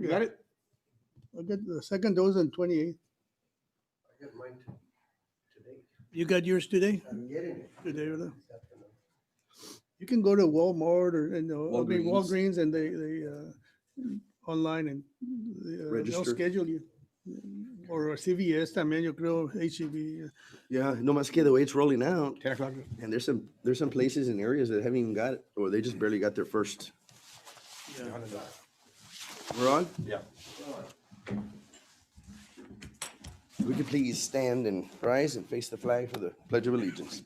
You got it? I got the second dose on 28th. I got mine today. You got yours today? I'm getting it. Today, or you can go to Walmart or Walgreens, and they online and they'll Register. schedule you. Or CVS también, yo creo, HEB. Yeah, no más que the way it's rolling out. 10 o'clock. And there's some places and areas that haven't even got it, or they just barely got their first. Yeah. We're on? Yeah. We could please stand and rise and face the flag for the Pledge of Allegiance.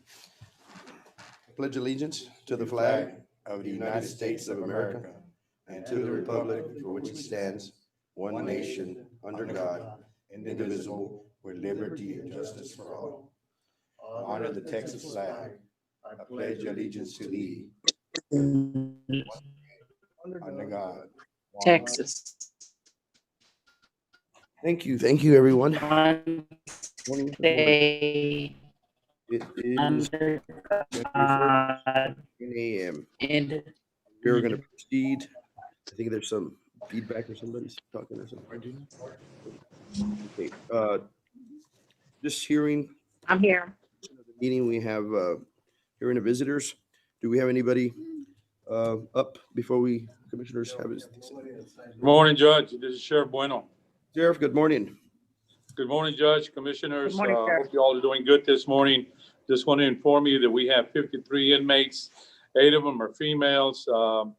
Pledge allegiance to the flag of the United States of America and to the republic for which it stands, one nation, under God, indivisible, with liberty and justice for all. Honor the Texas flag. I pledge allegiance to thee, under God. Texas. Thank you, everyone. One day It is under 10 God. a.m. And We're going to proceed. I think there's some feedback or somebody's talking or something. Okay. Just hearing I'm here. the meeting, we have hearing of visitors. Do we have anybody up before we commissioners have his? Good morning, Judge. This is Sheriff Bueno. Sheriff, good morning. Good morning, Judge, Commissioners. Good morning, Sheriff. Hope you all are doing good this morning. Just want to inform you that we have 53 inmates. 8 of them are females. Our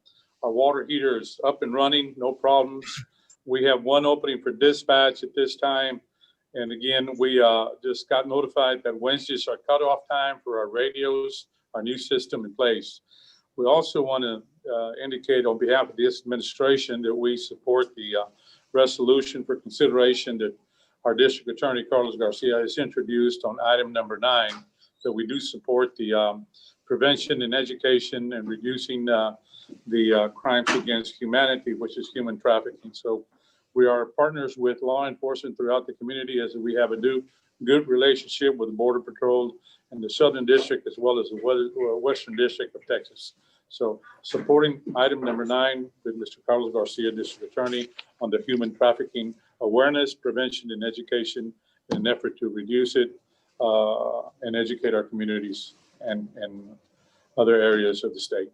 water heater is up and running, no problems. We have 1 opening for dispatch at this time. And again, we just got notified that Wednesdays are cutoff time for our radios, our new system in place. We also want to indicate on behalf of this administration that we support the resolution for consideration that our District Attorney Carlos Garcia has introduced on item number 9, that we do support the prevention and education and reducing the crimes against humanity, which is human trafficking. So we are partners with law enforcement throughout the community, as we have a good relationship with the Border Patrol and the Southern District, as well as the Western District of Texas. So supporting item number 9 with Mr. Carlos Garcia, District Attorney, on the human trafficking awareness, prevention, and education in an effort to reduce it and educate our communities and other areas of the state.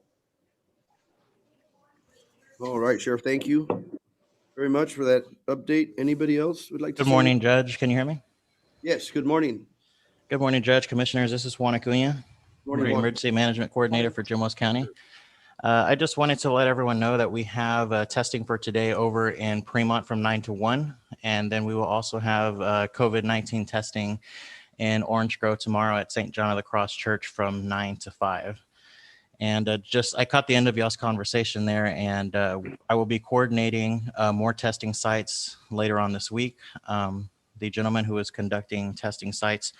All right, Sheriff, thank you very much for that update. Anybody else would like to? Good morning, Judge. Can you hear me? Yes, good morning. Good morning, Judge, Commissioners. This is Juan Acuña, Morning, Juan. Emergency Management Coordinator for Jim West County. I just wanted to let everyone know that we have testing for today over in Fremont from 9 to 1. And then we will also have COVID-19 testing in Orange Grove tomorrow at St. John of the Cross Church from 9 to 5. And I caught the end of y'all's conversation there, and I will be coordinating more testing sites later on this week. The gentleman who is conducting testing sites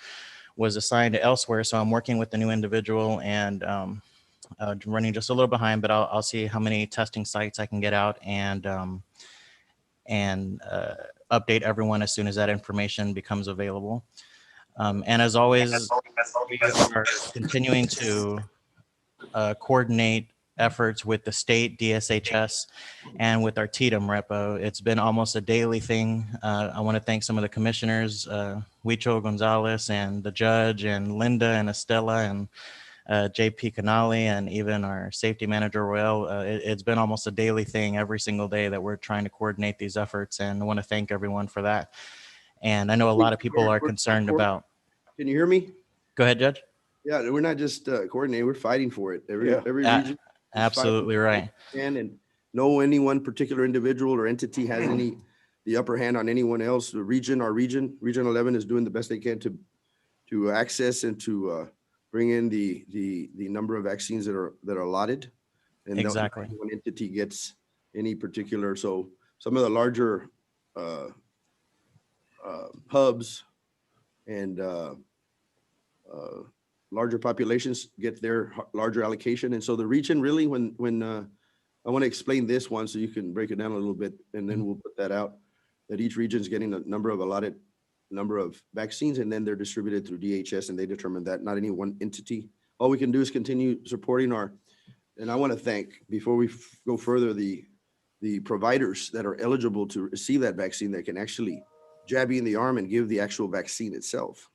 was assigned elsewhere, so I'm working with the new individual and running just a little behind, but I'll see how many testing sites I can get out and update everyone as soon as that information becomes available. And as always, we are continuing to coordinate efforts with the state DSHS and with our TDM rep. It's been almost a daily thing. I want to thank some of the commissioners, Huicho Gonzalez and the judge and Linda and Estella and JP Canali and even our safety manager, Royal. It's been almost a daily thing every single day that we're trying to coordinate these efforts, and I want to thank everyone for that. And I know a lot of people are concerned about. Can you hear me? Go ahead, Judge. Yeah, we're not just coordinating, we're fighting for it. Every region. Absolutely right. And no any one particular individual or entity has the upper hand on anyone else. The region, Region 11 is doing the best they can to access and to bring in the number of vaccines that are allotted. And exactly. One entity gets any particular. So some of the larger hubs and larger populations get their larger allocation. And so the region really, when I want to explain this one so you can break it down a little bit, and then we'll put that out, that each region is getting a allotted number of vaccines, and then they're distributed through DHS, and they determine that, not any one entity. All we can do is continue supporting and I want to thank, before we go further, the the providers that are eligible to receive that vaccine that can actually jab you in the arm and give the actual vaccine itself.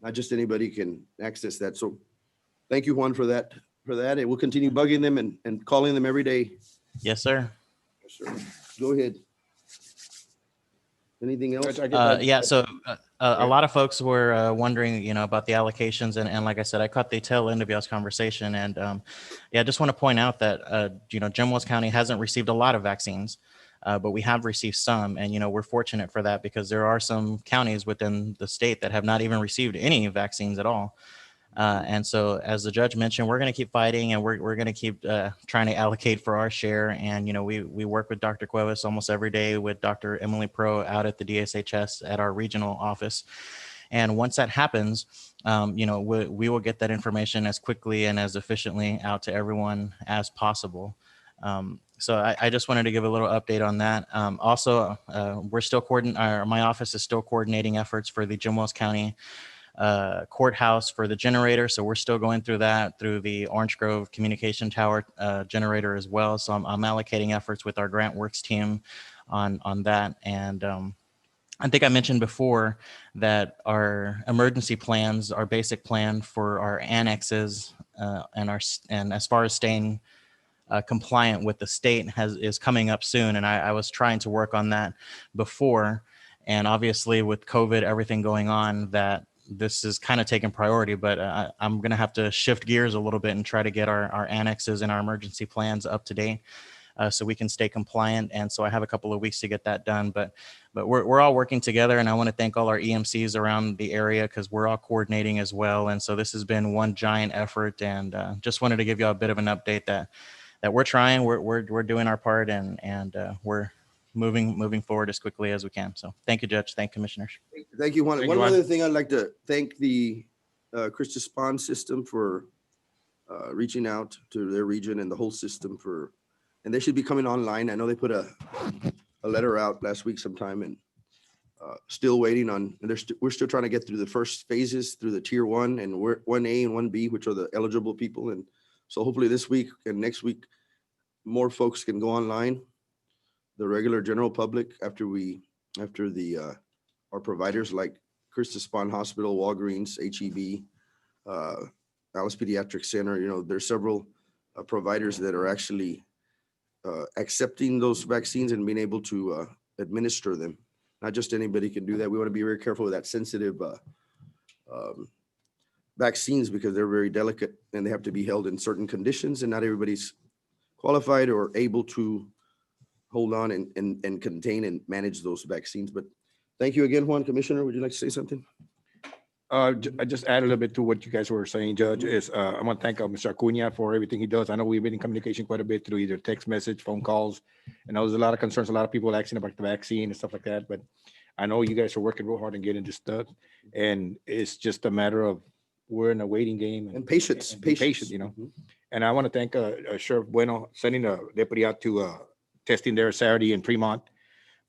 Not just anybody can access that. So thank you, Juan, for that. And we'll continue bugging them and calling them every day. Yes, sir. Yes, sir. Go ahead. Anything else? Yeah, so a lot of folks were wondering, about the allocations, and like I said, I caught the tail end of y'all's conversation, and yeah, I just want to point out that Jim Wells County hasn't received a lot of vaccines, but we have received some, and we're fortunate for that because there are some counties within the state that have not even received any vaccines at all. And so, as the judge mentioned, we're going to keep fighting, and we're going to keep trying to allocate for our share. And we work with Dr. Cuevas almost every day, with Dr. Emily Pro out at the DSHS at our regional office. And once that happens, we will get that information as quickly and as efficiently out to everyone as possible. So I just wanted to give a little update on that. Also, we're still my office is still coordinating efforts for the Jim Wells County courthouse for the generator. So we're still going through that through the Orange Grove Communication Tower generator as well. So I'm allocating efforts with our Grant Works team on that. And I think I mentioned before that our emergency plans, our basic plan for our annexes and as far as staying compliant with the state is coming up soon. And I was trying to work on that before. And obviously with COVID, everything going on, that this is kind of taking priority, but I'm going to have to shift gears a little bit and try to get our annexes and our emergency plans up to date so we can stay compliant. And so I have a couple of weeks to get that done, but we're all working together, and I want to thank all our EMCs around the area because we're all coordinating as well. And so this has been one giant effort, and just wanted to give you a bit of an update that we're trying, we're doing our part, and we're moving forward as quickly as we can. So thank you, Judge. Thank you, Commissioners. Thank you, Juan. Thank One you, Juan. other thing, I'd like to thank the Christus Spawn system for reaching out to their region and the whole system and they should be coming online. I know they put a letter out last week sometime, and still waiting on, and we're still trying to get through the first phases through the tier 1 and 1A and 1B, which are the eligible people. And so hopefully this week and next week, more folks can go online. The regular general public, after our providers like Christus Spawn Hospital, Walgreens, HEB, Alice Pediatric Center, there's several providers that are actually accepting those vaccines and being able to administer them. Not just anybody can do that. We want to be very careful with that sensitive vaccines because they're very delicate and they have to be held in certain conditions, and not everybody's qualified or able to hold on and contain and manage those vaccines. But thank you again, Juan. Commissioner, would you like to say something? I just add a little bit to what you guys were saying, Judge. I want to thank Mr. Acuna for everything he does. I know we've been in communication quite a bit through either text message, phone calls, and there's a lot of concerns, a lot of people asking about the vaccine and stuff like that. But I know you guys are working real hard and getting this done, and it's just a matter of we're in a waiting game And patience. patience, And I want to thank Sheriff Bueno sending a deputy out to testing there Saturday in Fremont,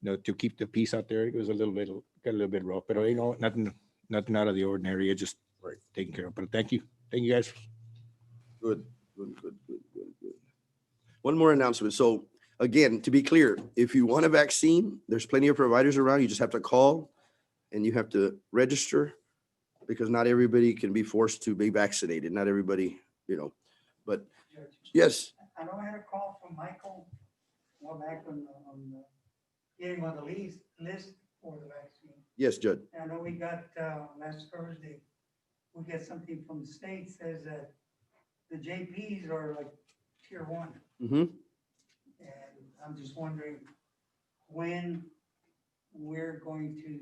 to keep the peace out there. It was got a little bit rough, but nothing out of the ordinary. It's just taken care of. But thank you guys. Good. One more announcement. So again, to be clear, if you want a vaccine, there's plenty of providers around. You just have to call and you have to register, because not everybody can be forced to be vaccinated. Not everybody, but yes. I know I had a call from Michael, back on getting on the list for the vaccine. Yes, Judge. And I know we got, last Thursday, we got something from the state says that the JPs are like tier 1. Mm-hmm. And I'm just wondering when we're going to,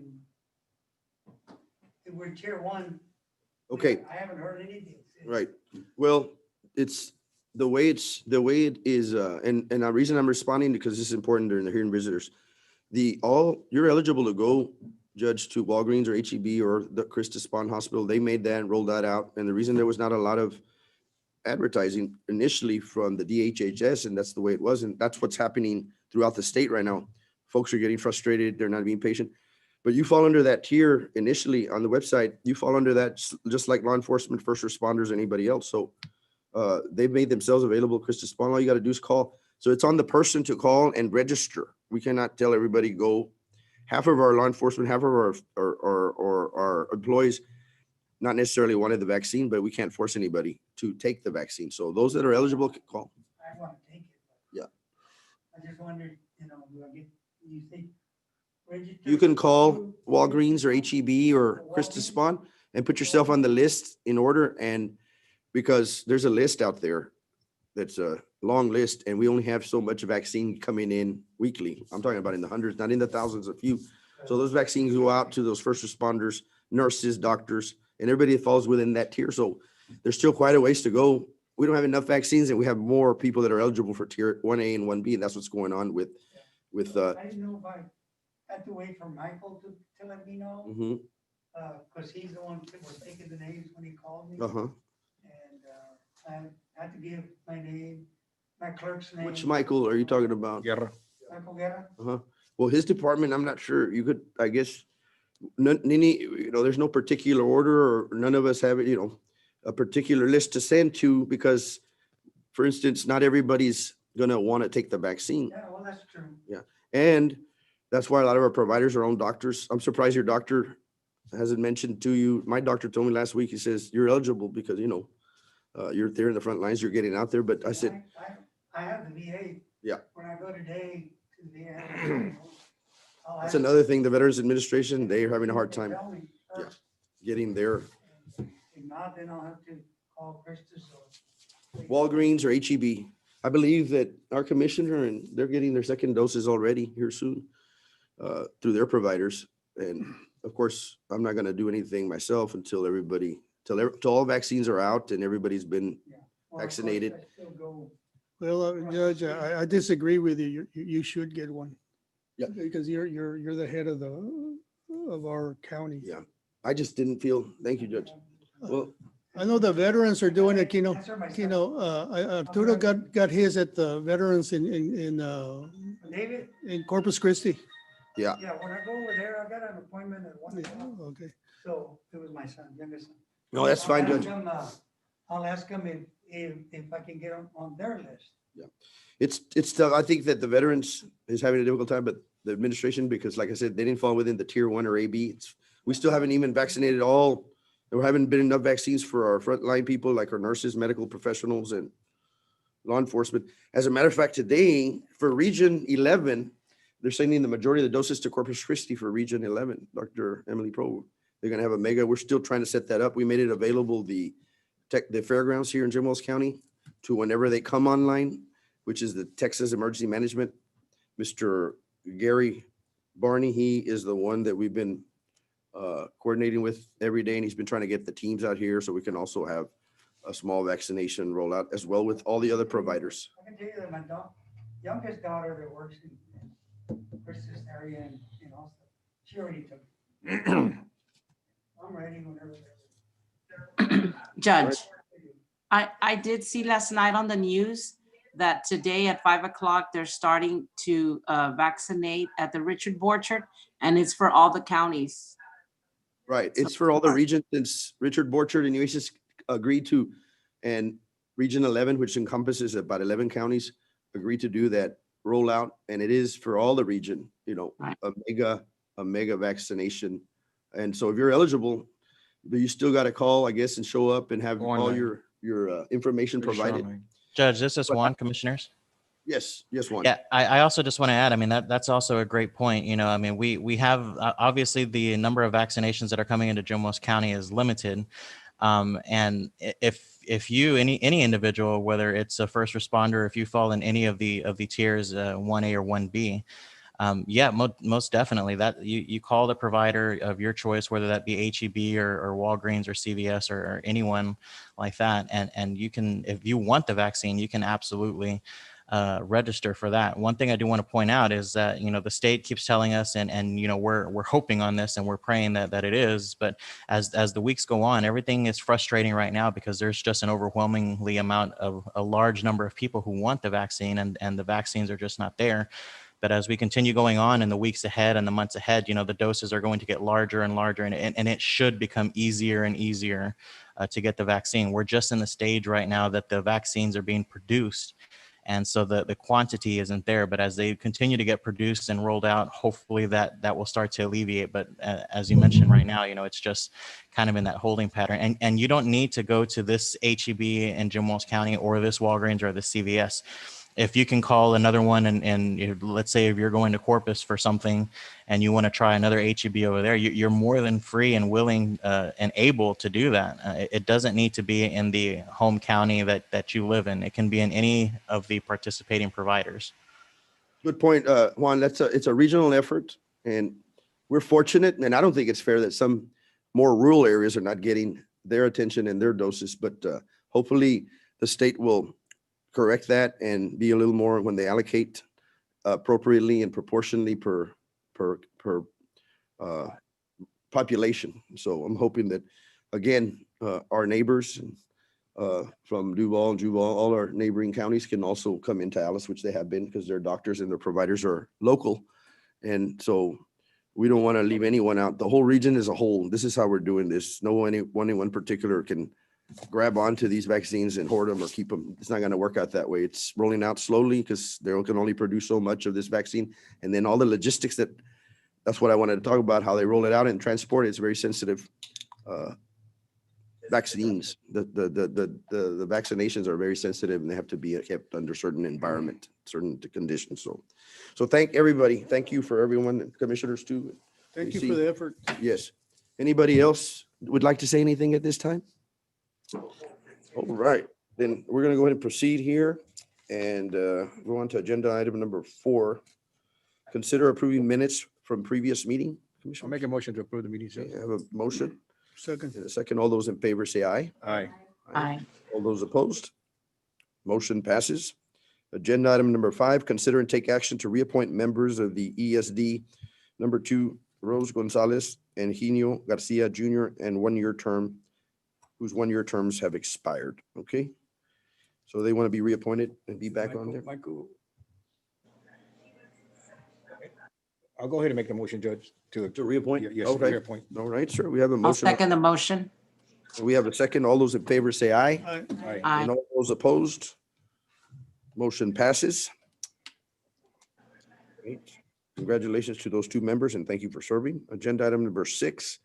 if we're tier 1. Okay. I haven't heard anything. Right. Well, it's the way it is, and the reason I'm responding, because this is important during the hearing visitors. You're eligible to go, Judge, to Walgreens or HEB or the Christus Spawn Hospital. They made that and rolled that out. And the reason there was not a lot of advertising initially from the DHHS, and that's the way it was, and that's what's happening throughout the state right now. Folks are getting frustrated. They're not being patient. But you fall under that tier initially on the website. You fall under that just like law enforcement, first responders, anybody else. So they've made themselves available. Christus Spawn, all you got to do is call. So it's on the person to call and register. We cannot tell everybody go. Half of our law enforcement, half of our employees, not necessarily wanted the vaccine, but we can't force anybody to take the vaccine. So those that are eligible can call. I want to take it. Yeah. I just wondered, do I get, you think? register You can call to- Walgreens or HEB or Christus Spawn and put yourself on the list in order. And because there's a list out there that's a long list, and we only have so much vaccine coming in weekly. I'm talking about in the hundreds, not in the thousands, a few. So those vaccines go out to those first responders, nurses, doctors, and everybody that falls within that tier. So there's still quite a ways to go. We don't have enough vaccines, and we have more people that are eligible for tier 1A and 1B, and that's what's going on with. I didn't know if I had to wait for Michael to let me know, Mhm. because he's the one that was taking the names when he called me. Uh-huh. And I had to give my name, my clerk's name. Which Michael are you talking about? Guerra. Michael Guerra. Uh-huh. Well, his department, I'm not sure. You could, I guess, there's no particular order, or none of us have, a particular list to send to, because, for instance, not everybody's gonna want to take the vaccine. Yeah, well, that's true. And that's why a lot of our providers are own doctors. I'm surprised your doctor hasn't mentioned to you. My doctor told me last week, he says, you're eligible because, you're there in the front lines, you're getting out there. But I said, I have the VA. Yeah. When I go today to the VA. that's another thing, the Veterans Administration, they are having a hard time Tell me first. getting their If not, then I'll have to call Christus or. Walgreens or HEB. I believe that our commissioner, and they're getting their second doses already here soon through their providers. And of course, I'm not going to do anything myself until till all vaccines are out and everybody's been Yeah. Well, of course, vaccinated. I still go. Well, Judge, I disagree with you. You should get one. Yeah. Because you're the head of our county. Yeah. I just didn't feel, thank you, Judge. Well, I know the veterans are doing it, Answer my son. Arturo got his at the veterans David, in Corpus Christi. yeah, when I go over there, I got an appointment at 1 Yeah, o'clock. okay. So it was my son, youngest son. no, that's fine, I'll ask Judge. him, I'll ask him if I can get on their list. It's tough. I think that the veterans is having a difficult time, but the administration, because like I said, they didn't fall within the tier 1 or AB. We still haven't even vaccinated all. There haven't been enough vaccines for our frontline people, like our nurses, medical professionals, and law enforcement. As a matter of fact, today for Region 11, they're sending the majority of the doses to Corpus Christi for Region 11. Dr. Emily Pro, they're going to have a mega. We're still trying to set that up. We made it available the fairgrounds here in Jim Wells County to whenever they come online, which is the Texas Emergency Management. Mr. Gary Barney, he is the one that we've been coordinating with every day, and he's been trying to get the teams out here so we can also have a small vaccination rollout as well with all the other providers. I can tell you that my youngest daughter that works in Christus area and, she already took it. I'm ready whenever they're. Judge, I did see last night on the news that today at 5 o'clock, they're starting to vaccinate at the Richard Borchard, and it's for all the counties. Right. It's for all the regions since Richard Borchard and UHS agreed to, and Region 11, which encompasses about 11 counties, agreed to do that rollout. And it is for all the region, Right. a mega vaccination. And so if you're eligible, but you still got to call, I guess, and show up and have Go all online. your information provided. Judge, this is Juan, commissioners. Yes, Juan. Yeah, I also just want to add, I mean, that's also a great point. I mean, we have, obviously the number of vaccinations that are coming into Jim Wells County is limited. And if you, any individual, whether it's a first responder, if you fall in any of the tiers, 1A or 1B, most definitely that you call the provider of your choice, whether that be HEB or Walgreens or CVS or anyone like that. And you can, if you want the vaccine, you can absolutely register for that. One thing I do want to point out is that, the state keeps telling us and we're hoping on this and we're praying that it is, but as the weeks go on, everything is frustrating right now because there's just an overwhelmingly amount of a large number of people who want the vaccine and the vaccines are just not there. But as we continue going on in the weeks ahead and the months ahead, the doses are going to get larger and larger, and it should become easier and easier to get the vaccine. We're just in the stage right now that the vaccines are being produced. And so the quantity isn't there, but as they continue to get produced and rolled out, hopefully that will start to alleviate. But as you mentioned right now, it's just kind of in that holding pattern. And you don't need to go to this HEB in Jim Wells County or this Walgreens or the CVS. If you can call another one and let's say if you're going to Corpus for something and you want to try another HEB over there, you're more than free and willing and able to do that. It doesn't need to be in the home county that you live in. It can be in any of the participating providers. Good point, Juan. It's a regional effort, and we're fortunate, and I don't think it's fair that some more rural areas are not getting their attention and their doses, but hopefully the state will correct that and be a little more when they allocate appropriately and proportionally per population. So I'm hoping that, again, our neighbors from Duval and Juval, all our neighboring counties can also come into Alice, which they have been, because their doctors and their providers are local. And so we don't want to leave anyone out. The whole region as a whole, this is how we're doing this. No one particular can grab onto these vaccines and hoard them or keep them. It's not going to work out that way. It's rolling out slowly because they can only produce so much of this vaccine. And then all the logistics that's what I wanted to talk about, how they roll it out and transport. It's very sensitive vaccines. The vaccinations are very sensitive and they have to be kept under certain environment, certain conditions. So thank everybody. Thank you for everyone, commissioners too. Thank you for the effort. Yes. Anybody else would like to say anything at this time? All right, then we're going to go ahead and proceed here and go on to agenda item number 4. Consider approving minutes from previous meeting. I'll make a motion to approve the meeting. Okay, I have a motion. Second. And a second. All those in favor say aye. Aye. Aye. All those opposed? Motion passes. Agenda item number 5, consider and take action to reappoint members of the ESD number 2, Rose Gonzalez and Genio Garcia Jr. and 1-year term, whose 1-year terms have expired. Okay. So they want to be reappointed and be back on there. Michael. I'll go ahead and make the motion, Judge, to reappoint? Yes, Okay. reappoint. All right, sir. We have a I'll motion. second the motion. We have a second. All those in favor say aye. Aye. Aye. Aye. And all those opposed? Motion passes. Great. Congratulations to those 2 members and thank you for serving. Agenda item number 6,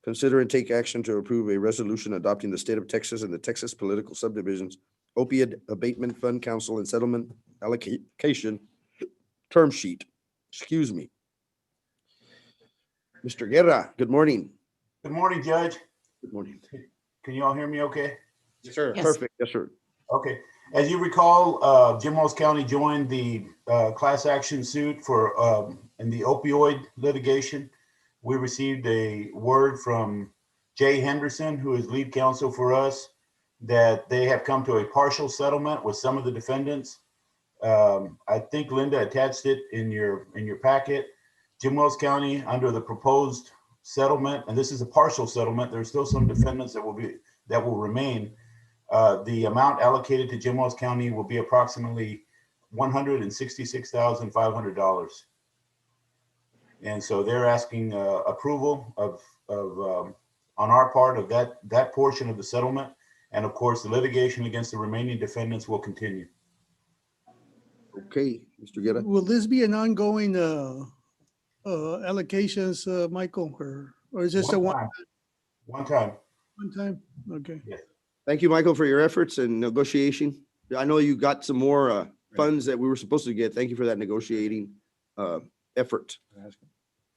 consider and take action to approve a resolution adopting the state of Texas and the Texas Political Subdivisions Opioid Abatement Fund Council and Settlement Allocation Term Sheet. Excuse me. Mr. Guerra, good morning. Good morning, Judge. Good morning. Can you all hear me okay? Yes, sir. Yes. Perfect. Yes, sir. Okay. As you recall, Jim Wells County joined the class action suit for in the opioid litigation. We received a word from Jay Henderson, who is lead counsel for us, that they have come to a partial settlement with some of the defendants. I think Linda attached it in your packet. Jim Wells County, under the proposed settlement, and this is a partial settlement, there's still some defendants that will remain. The amount allocated to Jim Wells County will be approximately $166,500. And so they're asking approval of on our part of that portion of the settlement. And of course, the litigation against the remaining defendants will continue. Okay, Mr. Guerra. Will this be an ongoing allocations, Michael, or is this a one time? time? Okay. Thank you, Michael, for your efforts and negotiation. I know you got some more funds that we were supposed to get. Thank you for that negotiating effort.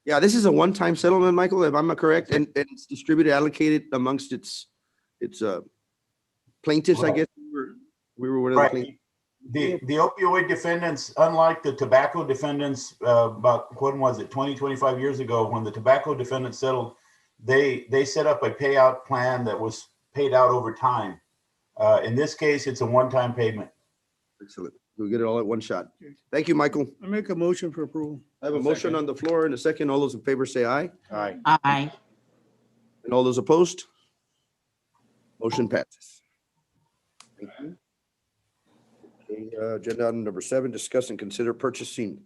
Yeah, this is a one-time settlement, Michael, if I'm not correct, and it's distributed, allocated amongst its plaintiffs, I guess. We were one of the plaintiffs. The opioid defendants, unlike the tobacco defendants, about, when was it, 20, 25 years ago, when the tobacco defendants settled, they set up a payout plan that was paid out over time. In this case, it's a one-time payment. Excellent. We'll get it all at one shot. Thank you, Michael. I make a motion for approval. I have a motion on the floor and a second. All those in favor say aye. Aye. Aye. And all those opposed? Motion passes. Thank you. Okay, agenda item number 7, discuss and consider purchasing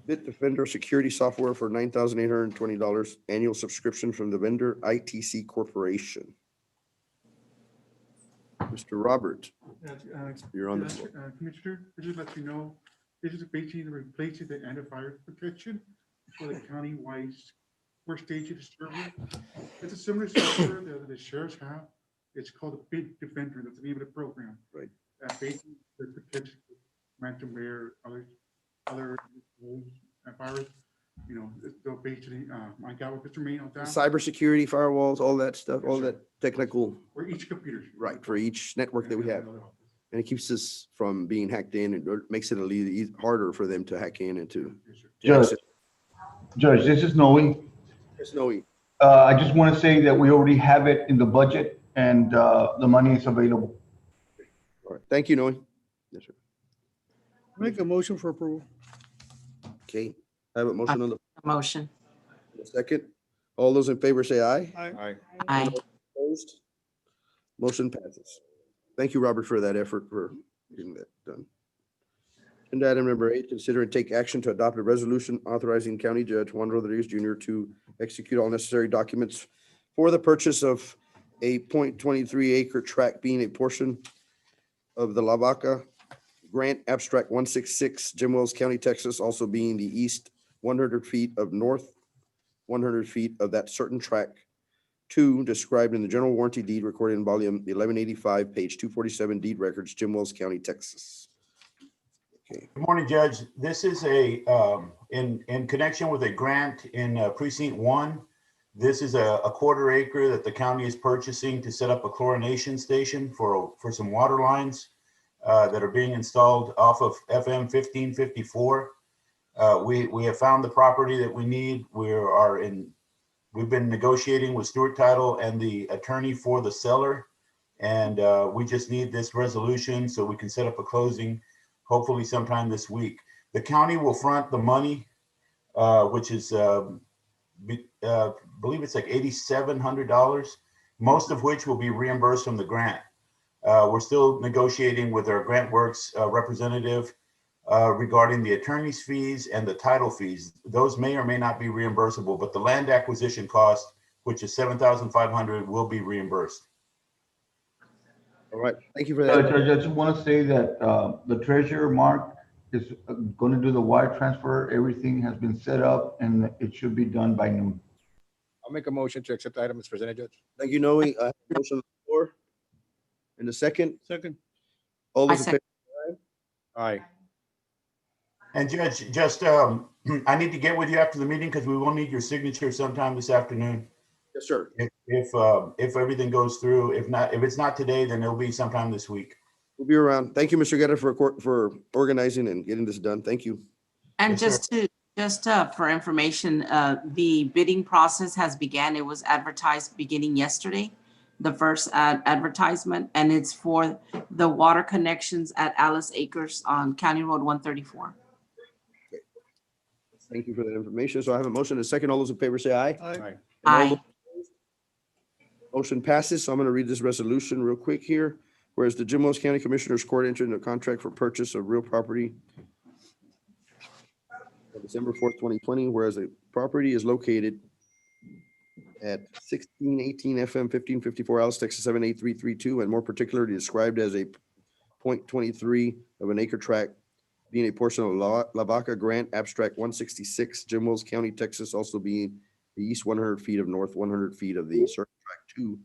Bitdefender security software for $9,820 annual subscription from the vendor ITC Corporation. Mr. Robert, Uh, you're on the floor. Commissioner, I just let you know, this is basically replacing the antivirus protection for the county-wide workstation server. It's a similar software that the sheriffs have. It's called a Big Defender. That's the name of the program. Right. Basically, it protects ransomware, other virus. You know, they'll basically, I got with Mr. Main on that. Cybersecurity, firewalls, all that stuff, all that technical, For each computer. right, for each network that we have. And it keeps us from being hacked in and makes it a little harder for them to hack in and to. Judge, this is Noe. Yes, Noe. I just want to say that we already have it in the budget and the money is available. All right, thank you, Noe. Yes, sir. Make a motion for approval. Okay, I have a motion on the Motion. second. All those in favor say aye. Aye. Aye. Opposed? Motion passes. Thank you, Robert, for that effort for getting that done. Agenda item number 8, consider and take action to adopt a resolution authorizing County Judge Juan Rodriguez Jr. to execute all necessary documents for the purchase of a 0.23 acre tract being a portion of the La Vaca Grant Abstract 166, Jim Wells County, Texas, also being the east 100 feet of north 100 feet of that certain tract. 2, described in the general warranty deed recorded in volume 1185, page 247, deed records, Jim Wells County, Texas. Okay. Good morning, Judge. This is in connection with a grant in precinct 1. This is a quarter acre that the county is purchasing to set up a chlorination station for some water lines that are being installed off of FM 1554. We have found the property that we need. We've been negotiating with Stewart Title and the attorney for the seller. And we just need this resolution so we can set up a closing, hopefully sometime this week. The county will front the money, which is, believe it's like $8,700, most of which will be reimbursed from the grant. We're still negotiating with our GrantWorks representative regarding the attorney's fees and the title fees. Those may or may not be reimbursable, but the land acquisition cost, which is $7,500, will be reimbursed. All right, thank you for that. Judge, I just want to say that the treasurer, Mark, is going to do the wire transfer. Everything has been set up and it should be done by noon. I'll make a motion to accept the item as presented, Judge. Thank you, Noe. I have a motion on the floor. In a second, Second. all those in favor? Aye. And Judge, just I need to get with you after the meeting because we will need your signature sometime this afternoon. Yes, sir. If everything goes through. If it's not today, then it'll be sometime this week. We'll be around. Thank you, Mr. Guerra, for organizing and getting this done. Thank you. And Yes, just for information, the bidding process has began. It was advertised beginning yesterday, the first advertisement, and it's for the water connections at Alice Acres on County Road 134. Thank you for that information. So I have a motion and a second. All those in favor say aye. Aye. And all Aye. those opposed? Motion passes. So I'm going to read this resolution real quick here. Whereas the Jim Wells County Commissioners Court entered into a contract for purchase of real property on December 4th, 2020, whereas the property is located at 1618 FM 1554 Alice, Texas 78332, and more particularly described as a 0.23 of an acre tract, being a portion of La Vaca Grant Abstract 166, Jim Wells County, Texas, also being the east 100 feet of north 100 feet of the certain tract 2,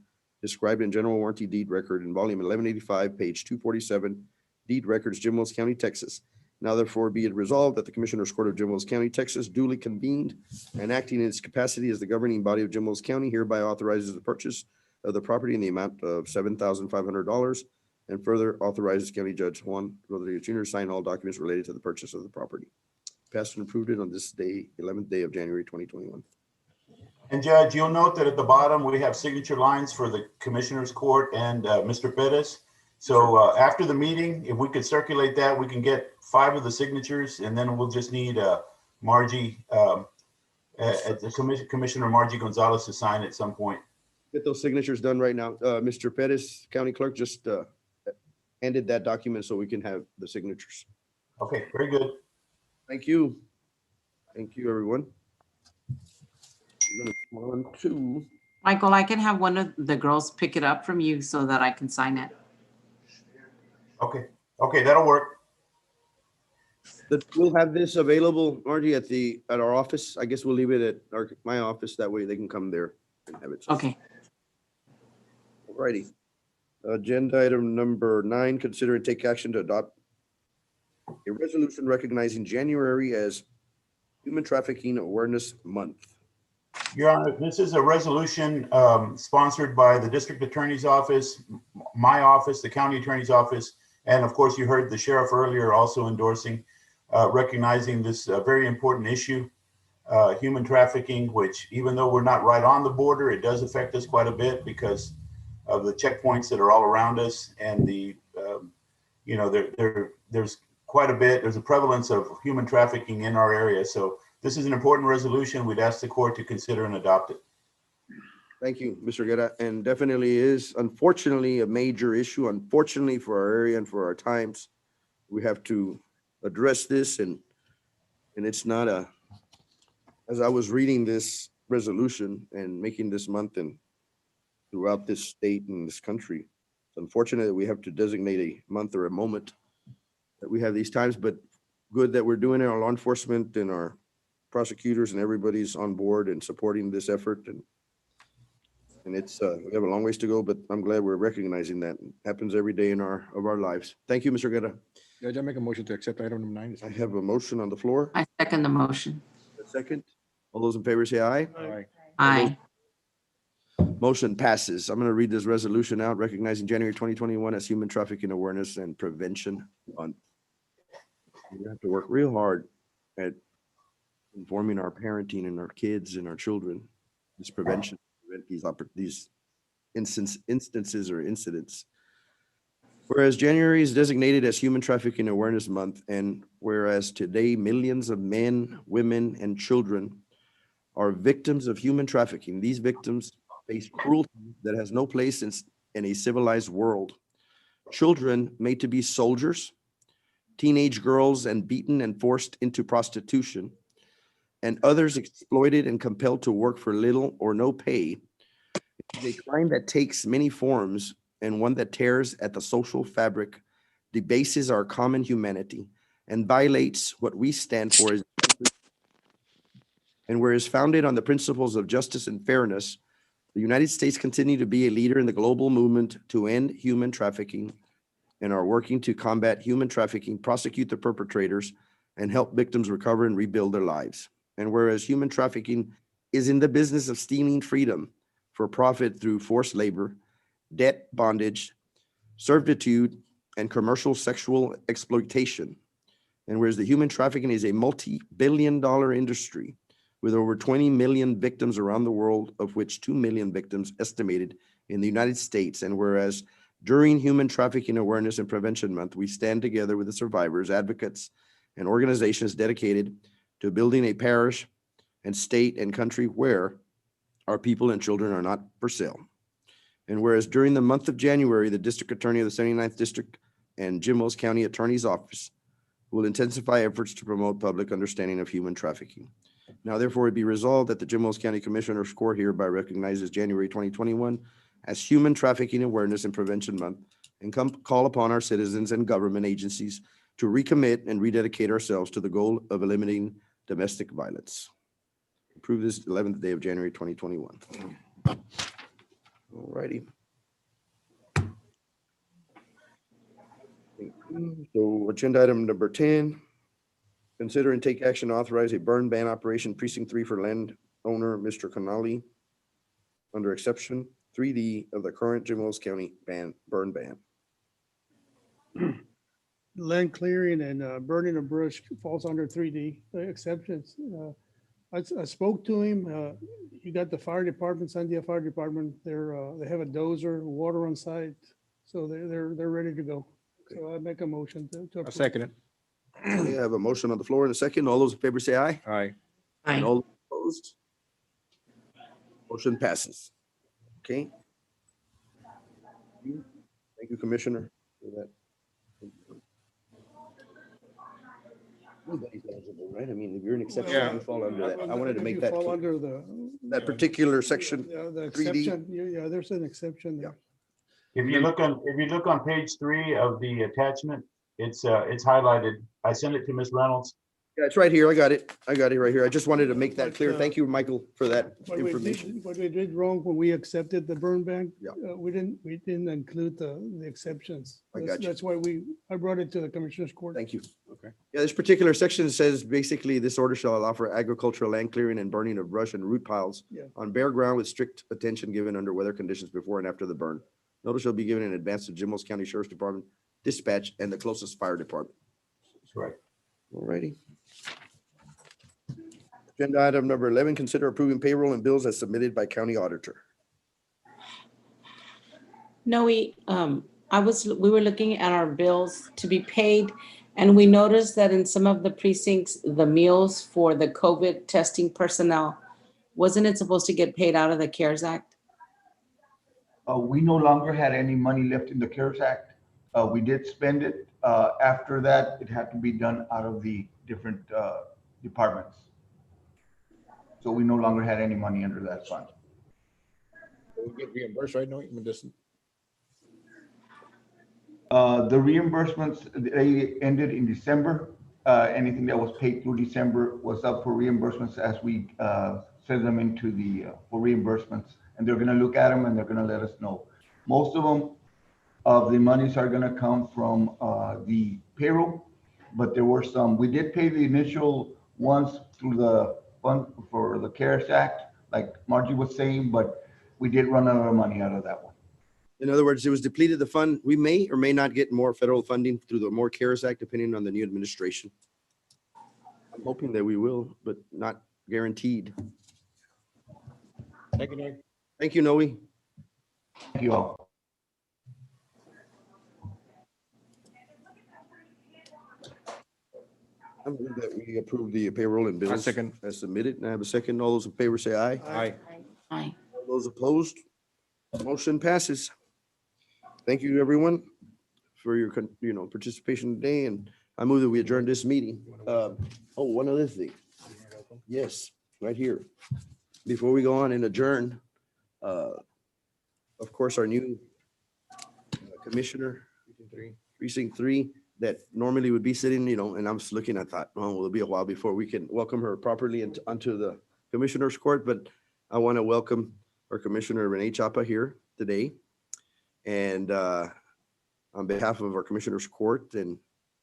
described in general warranty deed record in volume 1185, page 247, deed records, Jim Wells County, Texas. Now therefore be it resolved that the Commissioners Court of Jim Wells County, Texas, duly convened and acting in its capacity as the governing body of Jim Wells County, hereby authorizes the purchase of the property in the amount of $7,500, and further authorizes County Judge Juan Rodriguez Jr. to sign all documents related to the purchase of the property. Passed and approved it on this day, 11th day of January 2021. And Judge, you'll note that at the bottom, we have signature lines for the Commissioners Court and Mr. Perez. So after the meeting, if we could circulate that, we can get 5 of the signatures, and then we'll just need Margie, Commissioner Margie Gonzalez to sign at some point. Get those signatures done right now. Mr. Perez, County Clerk, just handed that document so we can have the signatures. Okay, very good. Thank you. Thank you, everyone. We're gonna move on to, Michael, I can have one of the girls pick it up from you so that I can sign it. Okay, okay, that'll work. We'll have this available, Margie, at our office. I guess we'll leave it at my office. That way they can come there and have it. Okay. Alrighty. Agenda item number 9, consider and take action to adopt a resolution recognizing January as Human Trafficking Awareness Month. Your Honor, this is a resolution sponsored by the District Attorney's Office, my office, the County Attorney's Office, and of course, you heard the Sheriff earlier also endorsing, recognizing this very important issue, human trafficking, which even though we're not right on the border, it does affect us quite a bit because of the checkpoints that are all around us, and there's quite a bit. There's a prevalence of human trafficking in our area. So this is an important resolution. We'd ask the court to consider and adopt it. Thank you, Mr. Guerra. And definitely is, unfortunately, a major issue. Unfortunately for our area and for our times, we have to address this. And it's not as I was reading this resolution and making this month and throughout this state and this country, it's unfortunate that we have to designate a month or a moment that we have these times, but good that we're doing it. Our law enforcement and our prosecutors and everybody's on board and supporting this effort. And it's we have a long ways to go, but I'm glad we're recognizing that. It happens every day in our lives. Thank you, Mr. Guerra. Judge, I make a motion to accept item number 9. I have a motion on the floor. I second the motion. A second. All those in favor say aye. Aye. Aye. Motion passes. I'm going to read this resolution out, recognizing January 2021 as Human Trafficking Awareness and Prevention Month. We have to work real hard at informing our parenting and our kids and our children this prevention, prevent these instances or incidents. Whereas January is designated as Human Trafficking Awareness Month, and whereas today millions of men, women, and children are victims of human trafficking, these victims face cruelty that has no place in a civilized world. Children made to be soldiers, teenage girls and beaten and forced into prostitution, and others exploited and compelled to work for little or no pay, is a crime that takes many forms and one that tears at the social fabric, debases our common humanity, and violates what we stand for as and whereas founded on the principles of justice and fairness, the United States continue to be a leader in the global movement to end human trafficking and are working to combat human trafficking, prosecute the perpetrators, and help victims recover and rebuild their lives. And whereas human trafficking is in the business of stealing freedom for profit through forced labor, debt, bondage, servitude, and commercial sexual exploitation. And whereas the human trafficking is a multi-billion-dollar industry with over 20 million victims around the world, of which 2 million victims estimated in the United States. And whereas during Human Trafficking Awareness and Prevention Month, we stand together with the survivors, advocates, and organizations dedicated to building a parish and state and country where our people and children are not for sale. And whereas during the month of January, the District Attorney of the 79th District and Jim Wells County Attorney's Office will intensify efforts to promote public understanding of human trafficking. Now, therefore, it be resolved that the Jim Wells County Commissioners Court hereby recognizes January 2021 as Human Trafficking Awareness and Prevention Month and call upon our citizens and government agencies to recommit and rededicate ourselves to the goal of eliminating domestic violence. Approve this 11th day of January 2021. All righty. So agenda item number 10, consider and take action to authorize a burn ban operation precinct 3 for landowner Mr. Connolly under exception 3D of the current Jim Wells County burn ban. Land clearing and burning of brush falls under 3D exceptions. I spoke to him. You got the fire department, San Diego Fire Department. They have a dozer, water on site, so they're ready to go. So I make a motion to A approve. second it. We have a motion on the floor in a second. All those in favor say aye. Aye. And Aye. all opposed? Motion passes. Okay. Thank you, Commissioner, for that. Anybody's eligible, right? I mean, if you're an exception, Yeah. you fall under that. I wanted to If make you that fall clear. under That particular section. the 3D. exception. Yeah, there's an exception there. If you look on page 3 of the attachment, it's highlighted. I sent it to Ms. Reynolds. Yeah, it's right here. I got it. I got it right here. I just wanted to make that clear. But, Thank you, Michael, for that What information. we did wrong when we accepted the burn ban, Yeah. we didn't include the exceptions. I got you. That's why I brought it to the Commissioners Court. Thank you. Okay. Yeah, this particular section says basically this order shall allow for agricultural land clearing and burning of brush and root piles Yeah. on bare ground with strict attention given under weather conditions before and after the burn. Notice shall be given in advance to Jimos County Sheriff's Department, dispatch, and the closest fire department. That's right. Alrighty. Agenda item number 11, consider approving payroll and bills as submitted by county auditor. No, we were looking at our bills to be paid, and we noticed that in some of the precincts, the meals for the COVID testing personnel, wasn't it supposed to get paid out of the CARES Act? We no longer had any money left in the CARES Act. We did spend it. After that, it had to be done out of the different departments. So we no longer had any money under that fund. We get reimbursed, right? No, even this. The reimbursements, they ended in December. Anything that was paid through December was up for reimbursements as we send them into for reimbursements. And they're gonna look at them and they're gonna let us know. Most of them, of the monies are gonna come from the payroll, but there were some, we did pay the initial ones through the fund for the CARES Act, like Margie was saying, but we did run out of money out of that one. In other words, it was depleted the fund. We may or may not get more federal funding through the More CARES Act, depending on the new administration. I'm hoping that we will, but not guaranteed. Thank you, Noe. Thank you, Noe. Thank you all. I move that we approve the payroll and I bills second. as submitted. And I have a second. All those in favor say aye. Aye. Aye. All those opposed, motion passes. Thank you, everyone, for your, participation today, and I move that we adjourn this meeting. One other thing. Yes, right here. Before we go on and adjourn, of course, our new commissioner, Precinct 3, that normally would be sitting, and I was looking, I thought, oh, it'll be a while before we can welcome her properly onto the Commissioner's Court, but I want to welcome our Commissioner Renee Chapa here today. And on behalf of our Commissioner's Court and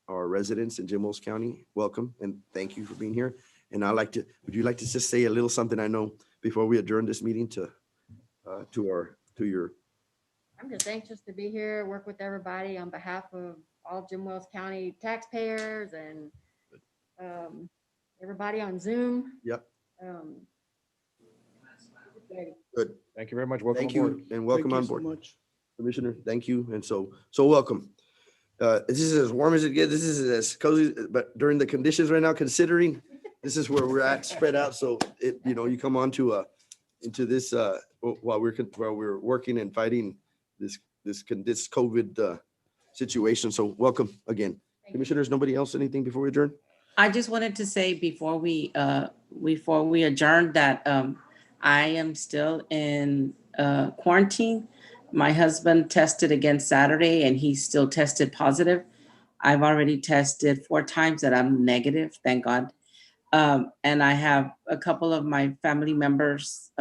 our residents in Jimos County, welcome and thank you for being here. And would you like to just say a little something, I know, before we adjourn this meeting to your. I'm just anxious to be here, work with everybody on behalf of all Jim Wells County taxpayers and everybody on Zoom. Yep. Exciting. Good. Thank you very much. Welcome Thank aboard. you and welcome Thank on you so board. much. Commissioner, thank you. And so welcome. This is as warm as it gets. This is as cozy, but during the conditions right now, considering this is where we're at, spread out. So you come on into this while we're working and fighting this COVID situation. So welcome again. Commissioners, nobody else, anything before we adjourn? I just wanted to say before we adjourn that I am still in quarantine. My husband tested again Saturday and he still tested positive. I've already tested 4 times and I'm negative, thank God. And I have a couple of my family members,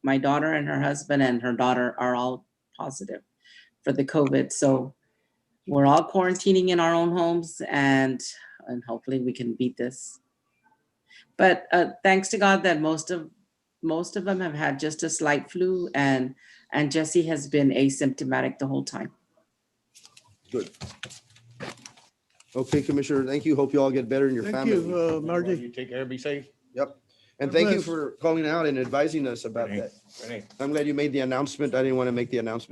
my daughter and her husband and her daughter are all positive for the COVID. So we're all quarantining in our own homes and hopefully we can beat this. But thanks to God that most of them have had just a slight flu and Jesse has been asymptomatic the whole time. Good. Okay, Commissioner, thank you. Hope you all get better in your Thank family. you, Margie. You take care, be safe. Yep. And God thank you bless. for calling out and advising us about that. Renee. I'm glad you made the announcement. I didn't want to make the announcement